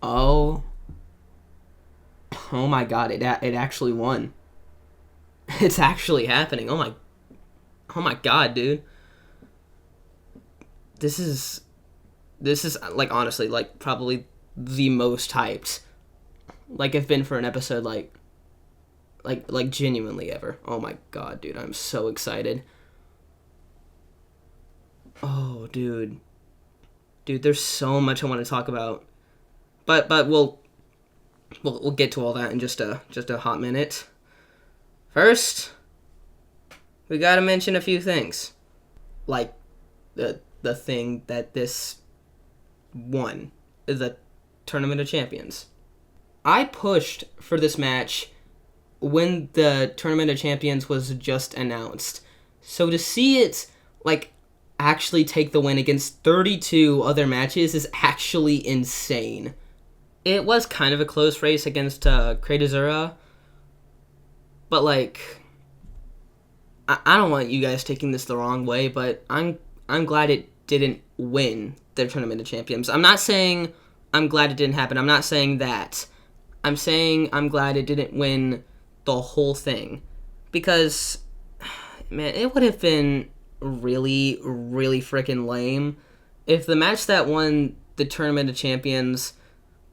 Oh, oh my God! It actually won. It's actually happening. Oh my God, dude. This is like honestly like probably the most hyped like I've been for an episode like genuinely ever. Oh my God, dude, I'm so excited. Oh, dude, there's so much I want to talk about, but we'll get to all that in just a hot minute. First, we gotta mention a few things, like the thing that this won, the Tournament of Champions. I pushed for this match when the Tournament of Champions was just announced. So to see it, like, actually take the win against 32 other matches is actually insane. It was kind of a close race against Kratos, but, like, I don't want you guys taking this the wrong way, but I'm glad it didn't win the Tournament of Champions. I'm not saying I'm glad it didn't happen. I'm not saying that. I'm saying I'm glad it didn't win the whole thing. Because, man, it would have been really, really freaking lame if the match that won the Tournament of Champions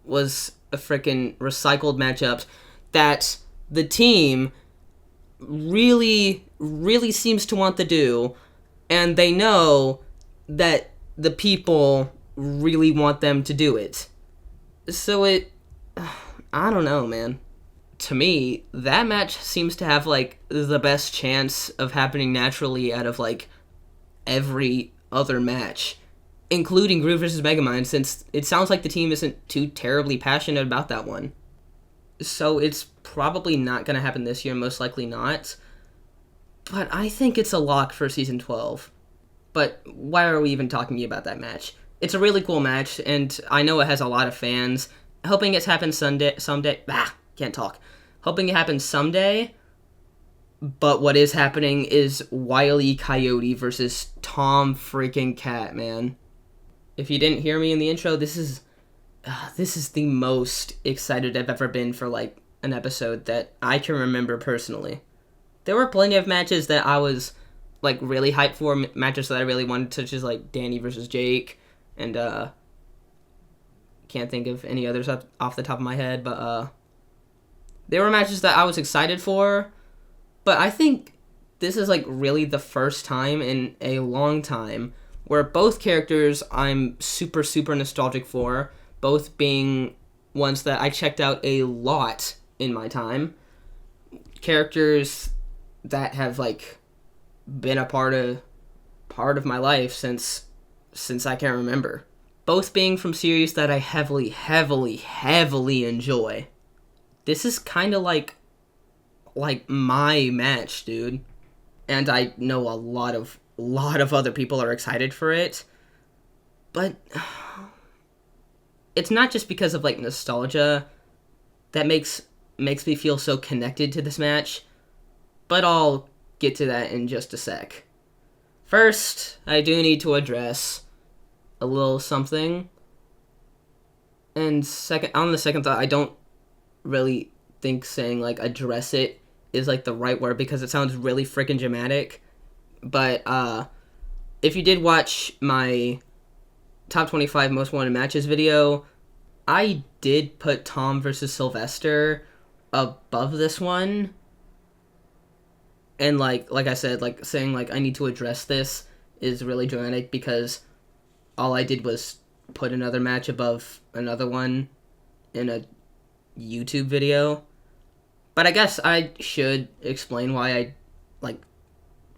was a freaking recycled matchup that the team really, really seems to want to do, and they know that the people really want them to do it. So I don't know, man. To me, that match seems to have, like, the best chance of happening naturally out of, like, every other match, including Groove vs. Megamind, since it sounds like the team isn't too terribly passionate about that one. So it's probably not going to happen this year, most likely not. But I think it's a lock for Season 12. But why are we even talking about that match? It's a really cool match, and I know it has a lot of fans. Hoping it happens someday. Can't talk. Hoping it happens someday. But what is happening is Wile E. Coyote versus Tom freaking Cat, man. If you didn't hear me in the intro, this is the most excited I've ever been for, like, an episode that I can remember personally. There were plenty of matches that I was, like, really hyped for, matches that I really wanted, such as, like, Danny versus Jake, and, can't think of any others off the top of my head, but, there were matches that I was excited for, but I think this is, like, really the first time in a long time where both characters I'm super, super nostalgic for, both being ones that I checked out a lot in my time, characters that have, like, been a part of my life since I can remember. Both being from series that I heavily, heavily, heavily enjoy. This is kind of like my match, dude. And I know a lot of other people are excited for it. But it's not just because of, like, nostalgia that makes me feel so connected to this match. But I'll get to that in just a sec. First, I do need to address a little something. And on the second thought, I don't really think saying, like, address it is, like, the right word because it sounds really freaking dramatic. But if you did watch my top 25 most wanted matches video, I did put Tom versus Sylvester above this one. And, like I said, like, saying, like, I need to address this is really dramatic because all I did was put another match above another one in a YouTube video. But I guess I should explain why I, like,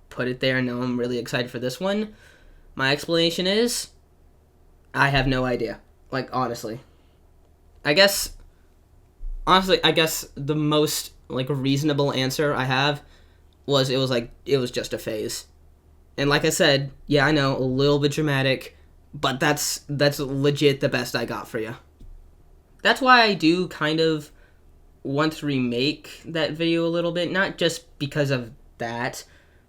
put it there and now I'm really excited for this one. My explanation is, I have no idea. Like, honestly. I guess the most, like, reasonable answer I have was it was just a phase. And like I said, yeah, I know, a little bit dramatic, but that's legit the best I got for you. That's why I do kind of want to remake that video a little bit, not just because of that,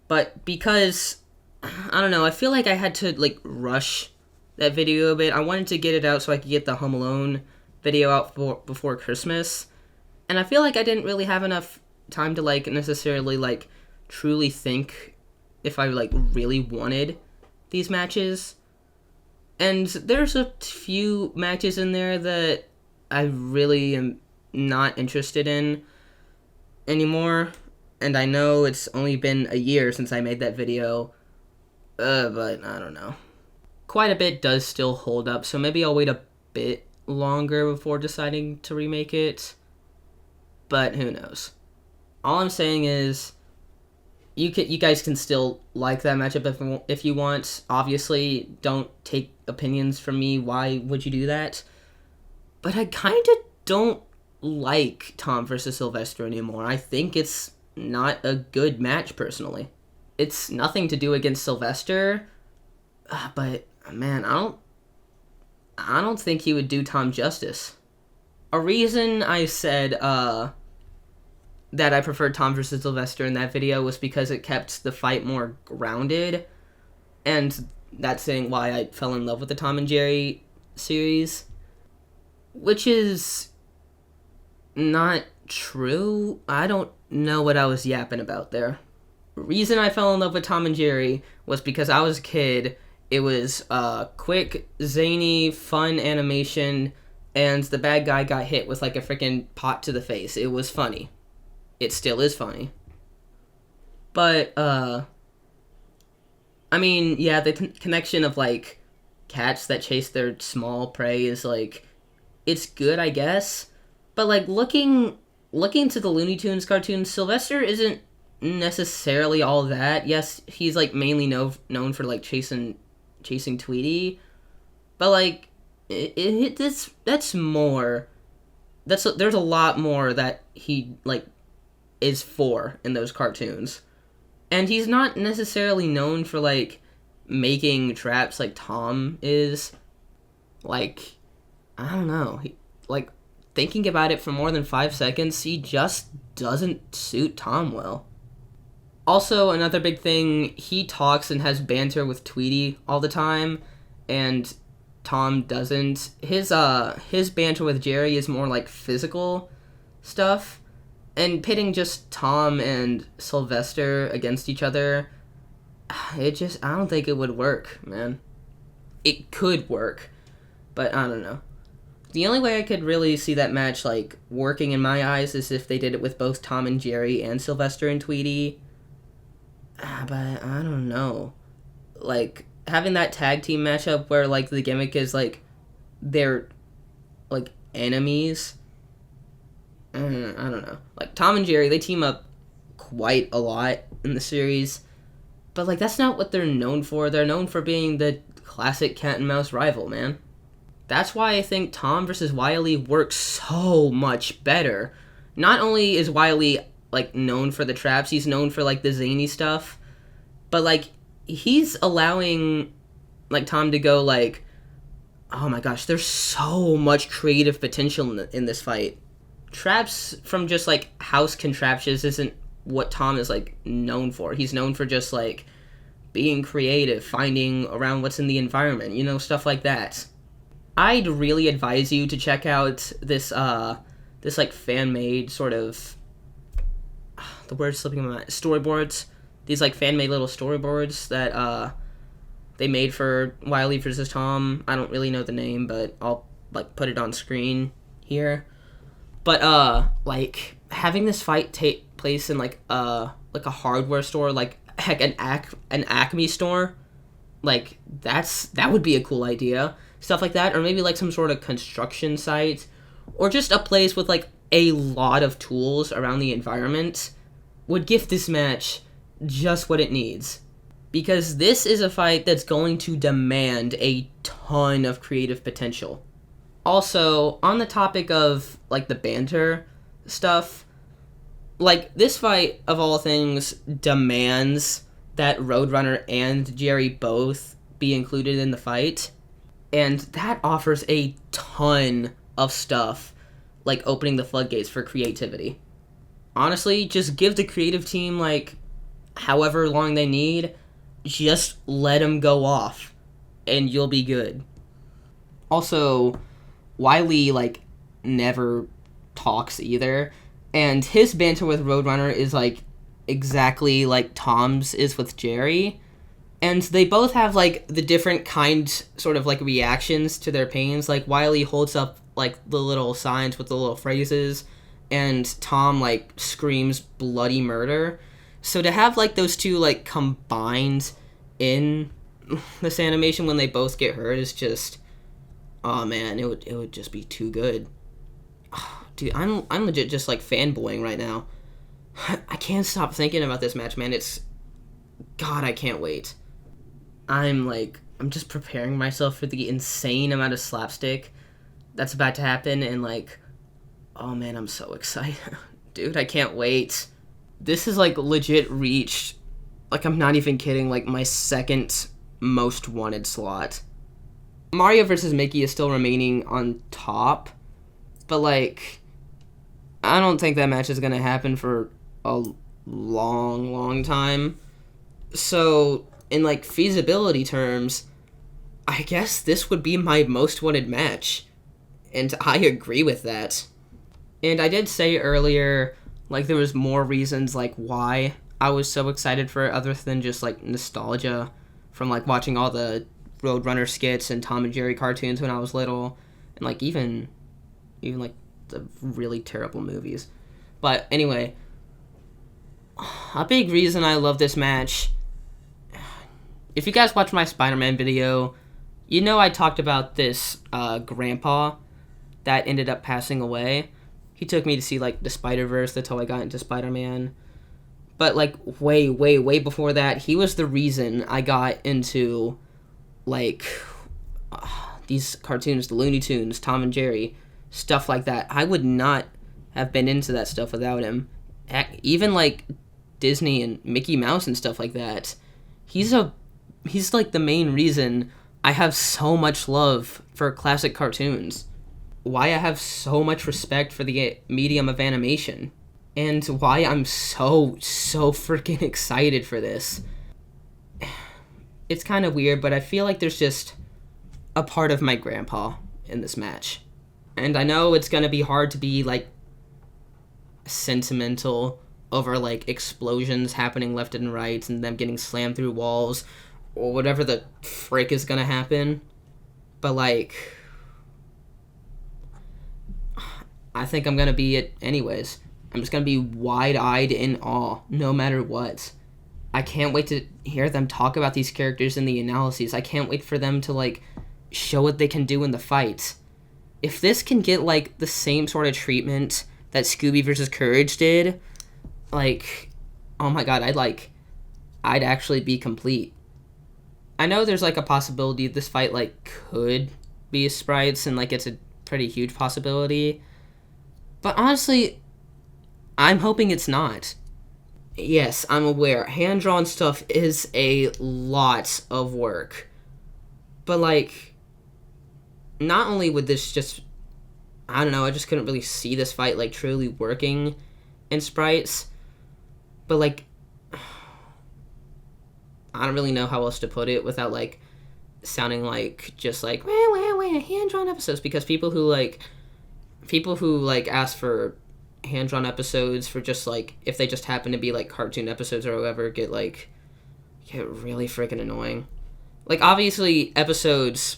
but because, I don't know, I feel like I had to, like, rush that video a bit. I wanted to get it out so I could get the Home Alone video out before Christmas, and I feel like I didn't really have enough time to like necessarily like truly think if I like really wanted these matches. And there's a few matches in there that I really am not interested in anymore. And I know it's only been a year since I made that video, but I don't know. Quite a bit does still hold up, so maybe I'll wait a bit longer before deciding to remake it. But who knows? All I'm saying is, you guys can still like that matchup if you want. Obviously, don't take opinions from me. Why would you do that? But I kind of don't like Tom versus Sylvester anymore. I think it's not a good match, personally. It's nothing to do against Sylvester, but man, I don't think he would do Tom justice. A reason I said that I preferred Tom versus Sylvester in that video was because it kept the fight more grounded, and that's saying why I fell in love with the Tom and Jerry series, which is not true. I don't know what I was yapping about there. Reason I fell in love with Tom and Jerry was because I was a kid. It was quick, zany, fun animation, and the bad guy got hit with like a freaking pot to the face. It was funny. It still is funny. But, I mean, yeah, the connection of, like, cats that chase their small prey is, like, it's good, I guess. But, like, looking to the Looney Tunes cartoons, Sylvester isn't necessarily all that. Yes, he's, like, mainly known for, like, chasing Tweety. But, like, that's more. There's a lot more that he, like, is for in those cartoons. And he's not necessarily known for, like, making traps like Tom is. Like, I don't know. Like, thinking about it for more than 5 seconds, he just doesn't suit Tom well. Also, another big thing, he talks and has banter with Tweety all the time, and Tom doesn't. His banter with Jerry is more like physical stuff. And pitting just Tom and Sylvester against each other, I don't think it would work, man. It could work, but I don't know. The only way I could really see that match, like, working in my eyes is if they did it with both Tom and Jerry and Sylvester and Tweety. But I don't know. Like, having that tag team matchup where, like, the gimmick is, like, they're, like, enemies. I don't know. Like, Tom and Jerry, they team up quite a lot in the series. But, like, that's not what they're known for. They're known for being the classic cat and mouse rival, man. That's why I think Tom versus Wile E works so much better. Not only is Wile E, like, known for the traps, he's known for, like, the zany stuff. But, like, he's allowing, like, Tom to go, like, oh my gosh, there's so much creative potential in this fight. Traps from just, like, house contraptions isn't what Tom is, like, known for. He's known for just, like, being creative, finding around what's in the environment, you know, stuff like that. I'd really advise you to check out this like, fan-made sort of, the word's slipping my mind, storyboards. These, like, fan-made little storyboards that, they made for Wile E vs. Tom. I don't really know the name, but I'll, like, put it on screen here. But, like, having this fight take place in, like a hardware store, like, heck, an Acme store, like, that would be a cool idea. Stuff like that, or maybe, like, some sort of construction site, or just a place with, like, a lot of tools around the environment would give this match just what it needs. Because this is a fight that's going to demand a ton of creative potential. Also, on the topic of, like, the banter stuff, like, this fight, of all things, demands that Roadrunner and Jerry both be included in the fight, and that offers a ton of stuff, like opening the floodgates for creativity. Honestly, just give the creative team, like, however long they need, just let them go off, and you'll be good. Also, Wile E, like, never talks either. And his banter with Roadrunner is like exactly like Tom's is with Jerry. And they both have like the different kind sort of like reactions to their pains. Like Wiley holds up like the little signs with the little phrases, and Tom like screams bloody murder. So to have like those two like combined in this animation when they both get hurt is just, oh man, it would just be too good. Oh, dude, I'm legit just like fanboying right now. I can't stop thinking about this match, man. It's, God, I can't wait. I'm just preparing myself for the insane amount of slapstick that's about to happen, and like, oh man, I'm so excited. Dude, I can't wait. This is like legit reached, like I'm not even kidding, like my second most wanted slot. Mario vs. Mickey is still remaining on top, but like, I don't think that match is gonna happen for a long time. So in like feasibility terms, I guess this would be my most wanted match, and I agree with that. And I did say earlier, like, there was more reasons like why I was so excited for it other than just like nostalgia from like watching all the Roadrunner skits and Tom and Jerry cartoons when I was little, and like even like the really terrible movies. But anyway, a big reason I love this match, if you guys watch my Spider-Man video, you know I talked about this grandpa that ended up passing away. He took me to see like the Spider-Verse. That's how I got into Spider-Man. But like way before that, he was the reason I got into like these cartoons, the Looney Tunes, Tom and Jerry, stuff like that. I would not have been into that stuff without him. Even like Disney and Mickey Mouse and stuff like that. He's like the main reason I have so much love for classic cartoons. Why I have so much respect for the medium of animation. And why I'm so freaking excited for this. It's kind of weird, but I feel like there's just a part of my grandpa in this match. And I know it's going to be hard to be like sentimental over like explosions happening left and right and them getting slammed through walls or whatever the frick is gonna happen, but like I think I'm gonna be it anyways. I'm just gonna be wide-eyed in awe no matter what. I can't wait to hear them talk about these characters in the analyses. I can't wait for them to like show what they can do in the fights. If this can get like the same sort of treatment that Scooby vs. Courage did, like, oh my god, I'd actually be complete. I know there's like a possibility this fight like could be sprites, and like it's a pretty huge possibility, but honestly, I'm hoping it's not. Yes, I'm aware hand-drawn stuff is a lot of work, but like, not only would this just, I don't know, I just couldn't really see this fight like truly working in sprites, but like, I don't really know how else to put it without like sounding like just like hand-drawn episodes, because people who ask for hand-drawn episodes for just like if they just happen to be like cartoon episodes or whatever get really freaking annoying. Like obviously episodes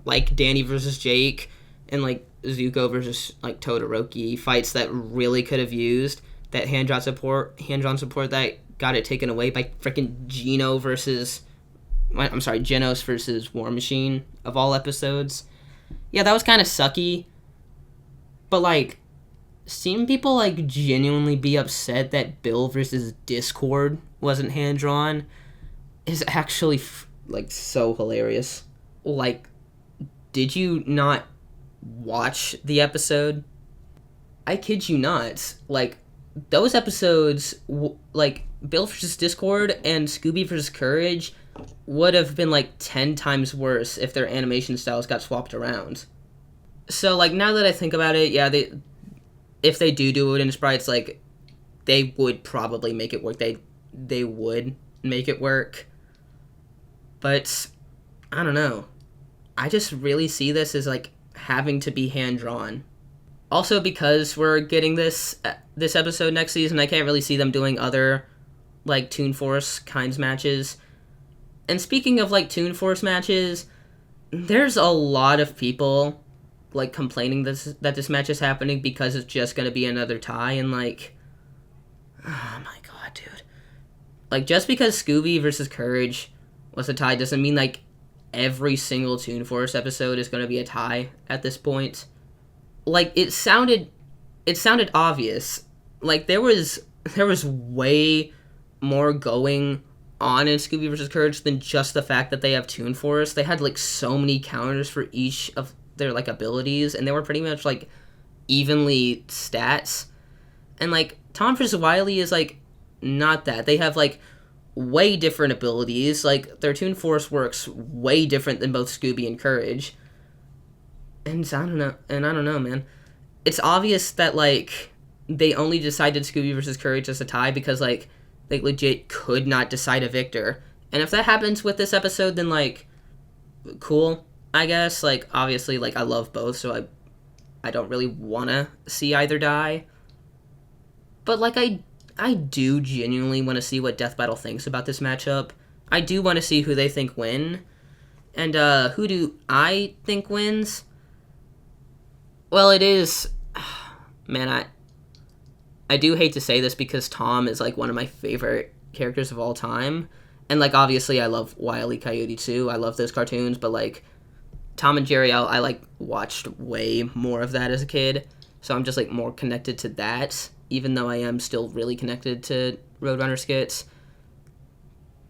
like Danny versus Jake and like Zuko versus like Todoroki, fights that really could have used that hand-drawn support that got it taken away by freaking Genos versus War Machine of all episodes. Yeah, that was kind of sucky. But like, seeing people like genuinely be upset that Bill versus Discord wasn't hand-drawn is actually like so hilarious. Like, did you not watch the episode? I kid you not. Like, those episodes, like Bill vs. Discord and Scooby vs. Courage, would have been like 10 times worse if their animation styles got swapped around. So like now that I think about it, yeah, if they do it in sprites, like they would probably make it work. They would make it work. But I don't know. I just really see this as like having to be hand drawn. Also, because we're getting this episode next season, I can't really see them doing other like Toon Force kinds matches. And speaking of like Toon Force matches, there's a lot of people like complaining that this match is happening because it's just gonna be another tie, and like, oh my god, dude. Like, just because Scooby versus Courage was a tie doesn't mean like every single Toon Force episode is gonna be a tie at this point. Like, it sounded obvious. Like, there was way more going on in Scooby vs. Courage than just the fact that they have Toon Force. They had like so many counters for each of their like abilities, and they were pretty much like evenly stats. And like Tom vs. Wily is like not that. They have like way different abilities. Like their Toon Force works way different than both Scooby and Courage. And I don't know, man. It's obvious that like they only decided Scooby versus Courage as a tie because like they legit could not decide a victor. And if that happens with this episode, then like cool, I guess. Like obviously like I love both, so I don't really wanna see either die. But like I do genuinely want to see what Death Battle thinks about this matchup. I do want to see who they think win. And who do I think wins? Well, it is... Man, I do hate to say this because Tom is, like, one of my favorite characters of all time. And, like, obviously I love Wile E. Coyote, too. I love those cartoons, but, like, Tom and Jerry, I like, watched way more of that as a kid. So I'm just, like, more connected to that, even though I am still really connected to Roadrunner skits.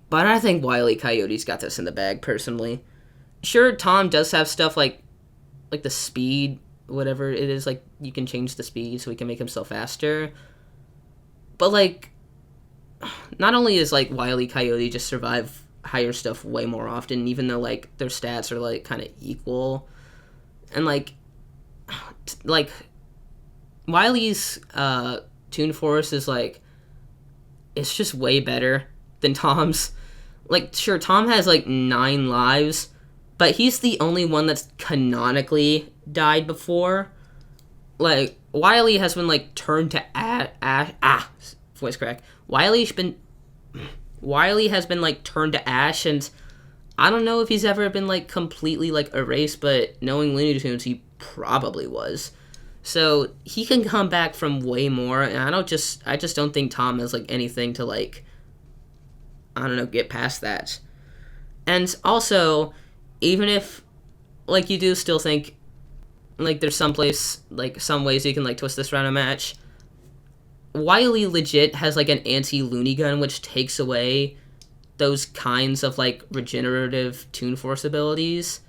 But I think Wile E. Coyote's got this in the bag, personally. Sure, Tom does have stuff like the speed, whatever it is, like, you can change the speed so he can make himself faster. But, like, not only is, like, Wile E. Coyote just survive higher stuff way more often, even though, like, their stats are, like, kind of equal. And, like, Wile's Toon Force is, like, it's just way better than Tom's. Like, sure, Tom has, like, 9 lives, but he's the only one that's canonically died before. Like, Wile has been, like, turned to voice crack. Wile has been, like, turned to ash, and I don't know if he's ever been, like, completely, like, erased, but knowing Looney Tunes, he probably was. So, he can come back from way more, and I just don't think Tom has, like, anything to, like, I don't know, get past that. And also, even if, like, you do still think, like, there's some ways you can, like, twist this around a match, Wile legit has, like, an anti-Looney gun, which takes away those kinds of, like, regenerative Toon Force abilities.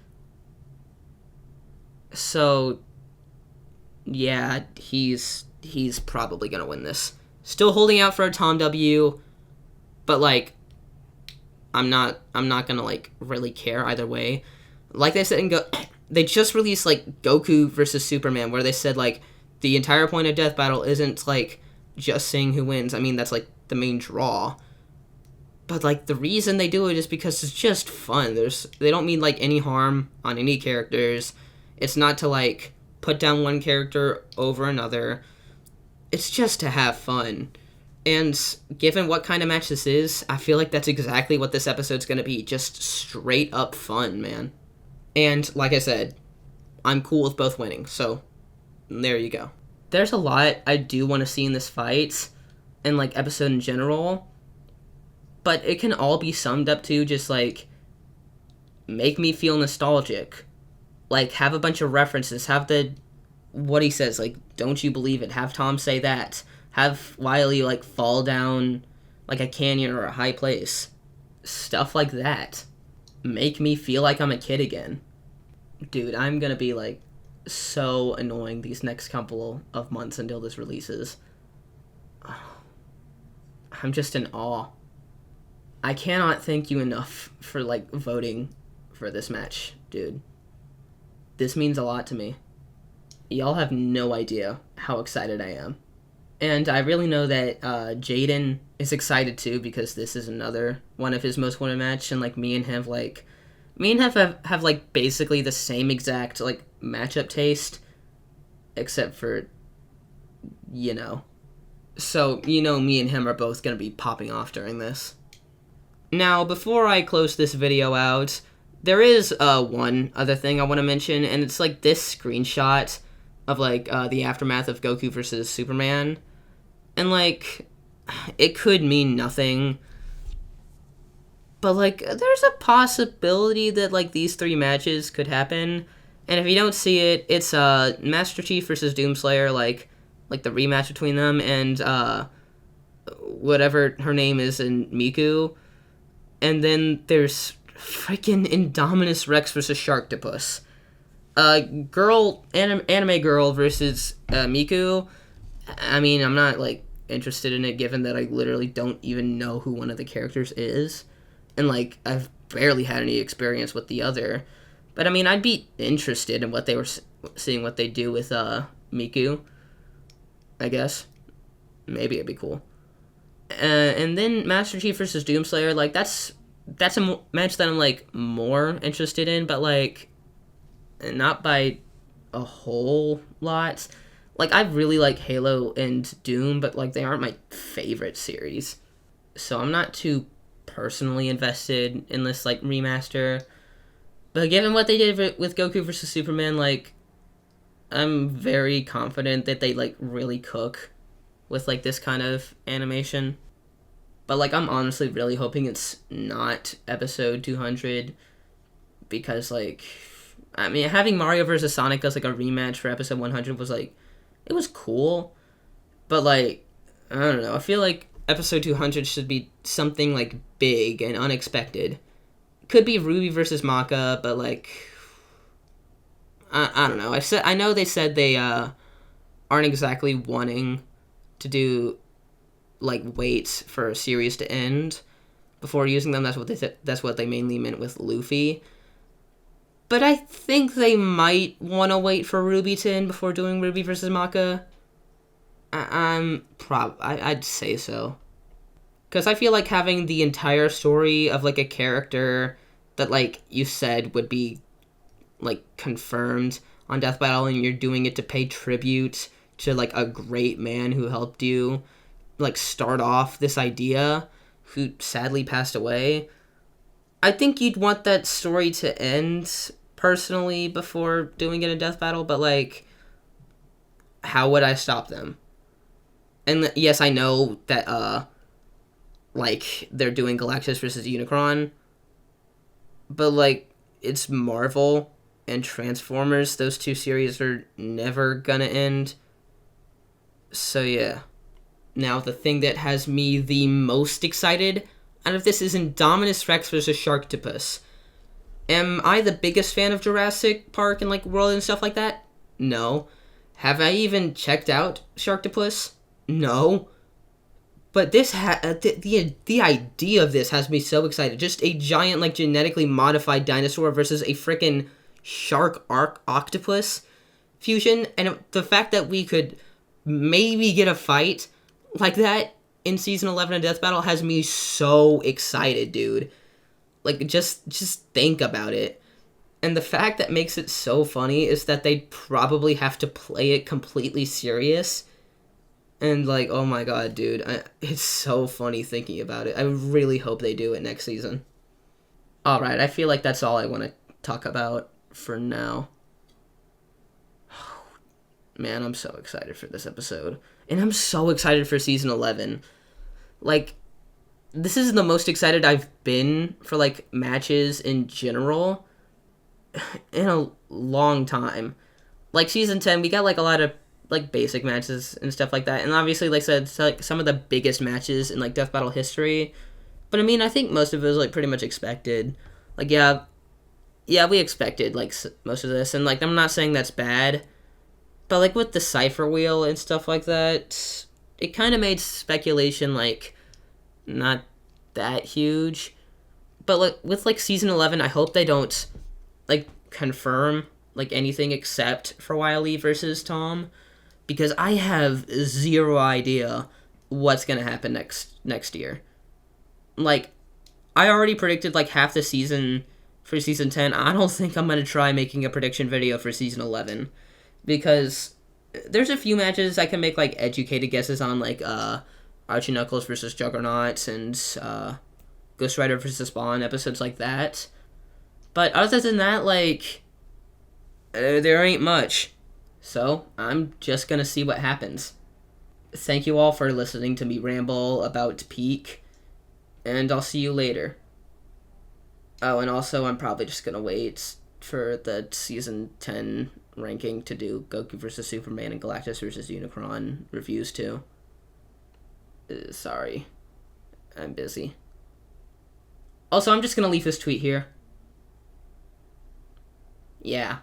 So, yeah, he's probably gonna win this. Still holding out for a Tom W, but, like, I'm not gonna, like, really care either way. Like they said they just released, like, Goku versus Superman, where they said, like, the entire point of Death Battle isn't, like, just saying who wins. I mean, that's, like, the main draw. But, like, the reason they do it is because it's just fun. They don't mean, like, any harm on any characters. It's not to, like, put down one character over another. It's just to have fun. And given what kind of match this is, I feel like that's exactly what this episode's going to be. Just straight up fun, man. And like I said, I'm cool with both winning. So there you go. There's a lot I do want to see in this fight and, like, episode in general. But it can all be summed up to just, like, make me feel nostalgic. Like, have a bunch of references. Have what he says, like, don't you believe it? Have Tom say that. Have Wile, like, fall down, like, a canyon or a high place. Stuff like that. Make me feel like I'm a kid again. Dude, I'm gonna be, like, so annoying these next couple of months until this releases. I'm just in awe. I cannot thank you enough for, like, voting for this match, dude. This means a lot to me. Y'all have no idea how excited I am. And I really know that Jaden is excited too, because this is another one of his most wanted match, and, like, me and him have like basically the same exact, like, matchup taste. except for, you know. So, you know, me and him are both going to be popping off during this. Now, before I close this video out, there is one other thing I want to mention, and it's like this screenshot of like the aftermath of Goku versus Superman. And like, it could mean nothing, but like, there's a possibility that like these 3 matches could happen. And if you don't see it, it's Master Chief versus Doomslayer, like the rematch between them, and whatever her name is in Miku. And then there's freaking Indominus Rex versus Sharktopus. Anime girl versus Miku. I mean, I'm not like interested in it, given that I literally don't even know who one of the characters is, and like I've barely had any experience with the other. But I mean, I'd be interested in what they were seeing, what they do with Miku. I guess maybe it'd be cool. And then Master Chief versus Doomslayer, like that's a match that I'm like more interested in, but like not by a whole lot. Like, I really like Halo and Doom, but like they aren't my favorite series, so I'm not too personally invested in this like remaster. But given what they did with Goku versus Superman, like I'm very confident that they like really cook with like this kind of animation. But like I'm honestly really hoping it's not episode 200, because like, I mean, having Mario versus Sonic as like a rematch for episode 100 was like, it was cool, but like, I don't know, I feel like episode 200 should be something like big and unexpected. Could be Ruby versus Maka, but like, I don't know. I know they said they aren't exactly wanting to do like waits for a series to end before using them. That's what they mainly meant with Luffy. But I think they might want to wait for Ruby to end before doing Ruby versus Maka. I'd say so. Because I feel like having the entire story of like a character that like you said would be like confirmed on Death Battle, and you're doing it to pay tribute to like a great man who helped you like start off this idea, who sadly passed away. I think you'd want that story to end personally before doing it in Death Battle, but like, how would I stop them? And yes, I know that like they're doing Galactus versus Unicron, but like it's Marvel and Transformers. Those 2 series are never gonna end. So yeah. Now the thing that has me the most excited out of this is Indominus Rex versus Sharktopus. Am I the biggest fan of Jurassic Park and like World and stuff like that? No. Have I even checked out Sharktopus? No. But this the idea of this has me so excited. Just a giant like genetically modified dinosaur versus a freaking shark octopus fusion, and the fact that we could maybe get a fight like that in season 11 of Death Battle has me so excited, dude. Like, just think about it. And the fact that makes it so funny is that they'd probably have to play it completely serious. And, like, oh my god, dude. It's so funny thinking about it. I really hope they do it next season. Alright, I feel like that's all I want to talk about for now. Man, I'm so excited for this episode. And I'm so excited for season 11. Like, this is the most excited I've been for, like, matches in general in a long time. Like, season 10, we got, like, a lot of, like, basic matches and stuff like that. And obviously, like I said, it's, like, some of the biggest matches in, like, Death Battle history. But, I mean, I think most of it was, like, pretty much expected. Like, yeah, we expected, like, most of this. And, like, I'm not saying that's bad. But, like, with the Cypher Wheel and stuff like that, it kind of made speculation, like, not that huge. But, like, with, like, season 11, I hope they don't, like, confirm, like, anything except for Wile E versus Tom. Because I have zero idea what's gonna happen next year. Like, I already predicted, like, half the season for season 10. I don't think I'm gonna try making a prediction video for season 11. Because there's a few matches I can make like educated guesses on, like Archie Knuckles versus Juggernaut and Ghost Rider versus Spawn, episodes like that. But other than that, like there ain't much. So I'm just gonna see what happens. Thank you all for listening to me ramble about Peak, and I'll see you later. Oh, and also I'm probably just gonna wait for the season 10 ranking to do Goku versus Superman and Galactus versus Unicron reviews too. Sorry, I'm busy. Also, I'm just gonna leave this tweet here. Yeah.